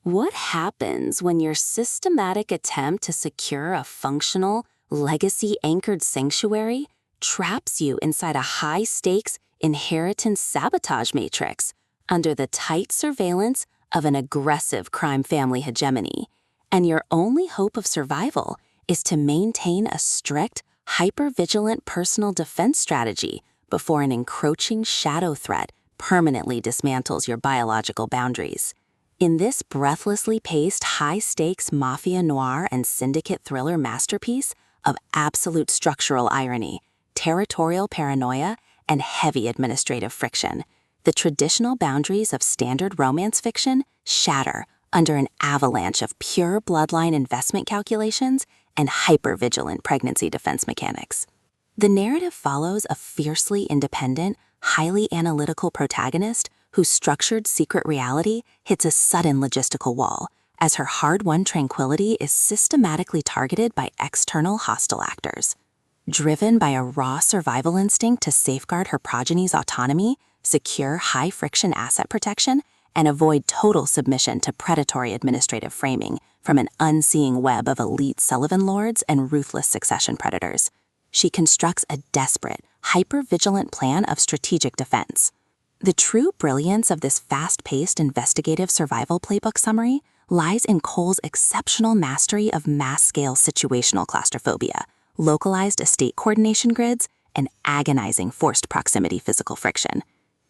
What happens when your systematic attempt to secure a functional, legacy-anchored sanctuary traps you inside a high-stakes inheritance sabotage matrix under the tight surveillance of an aggressive crime family hegemony, and your only hope of survival is to maintain a strict, hyper-vigilant personal defense strategy before an encroaching shadow threat permanently dismantles your biological boundaries? In this breathlessly paced, high-stakes mafia noir and syndicate thriller masterpiece of absolute structural irony, territorial paranoia, and heavy administrative friction, the traditional boundaries of standard romance fiction shatter under an avalanche of pure bloodline investment calculations and hyper-vigilant pregnancy defense mechanics. The narrative follows a fiercely independent, highly analytical protagonist whose structured secret reality hits a sudden logistical wall as her hard-won tranquility is systematically targeted by external hostile actors. Driven by a raw survival instinct to safeguard her progeny's autonomy, secure high-friction asset protection, and avoid total submission to predatory administrative framing from an unseeing web of elite Sullivan lords and ruthless succession predators, she constructs a desperate, hyper-vigilant plan of strategic defense. The true brilliance of this fast-paced investigative survival playbook summary lies in Cole's exceptional mastery of mass-scale situational claustrophobia, localized estate coordination grids, and agonizing forced proximity physical friction.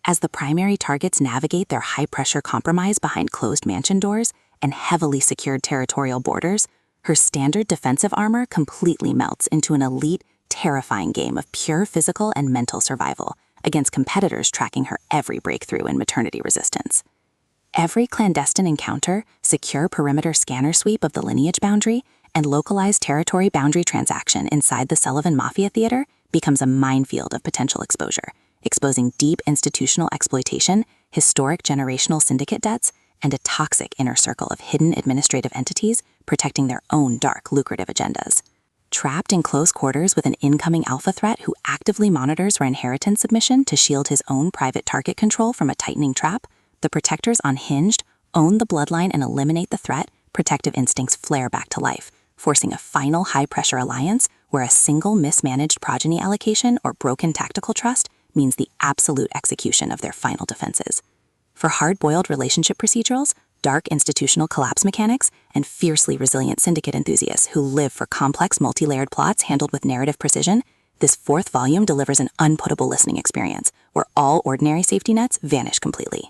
As the primary targets navigate their high-pressure compromise behind closed mansion doors and heavily secured territorial borders, her standard defensive armor completely melts into an elite, terrifying game of pure physical and mental survival against competitors tracking her every breakthrough in maternity resistance. Every clandestine encounter, secure perimeter scanner sweep of the lineage boundary, and localized territory boundary transaction inside the Sullivan Mafia Theater becomes a minefield of potential exposure, exposing deep institutional exploitation, historic generational syndicate debts, and a toxic inner circle of hidden administrative entities protecting their own dark, lucrative agendas. Trapped in close quarters with an incoming alpha threat who actively monitors her inheritance submission to shield his own private target control from a tightening trap, the protectors unhinged own the bloodline and eliminate the threat. Protective instincts flare back to life, forcing a final high-pressure alliance where a single mismanaged progeny allocation or broken tactical trust means the absolute execution of their final defenses. For hard-boiled relationship procedurals, dark institutional collapse mechanics, and fiercely resilient syndicate enthusiasts who live for complex multi-layered plots handled with narrative precision, this fourth volume delivers an unputtable listening experience where all ordinary safety nets vanish completely.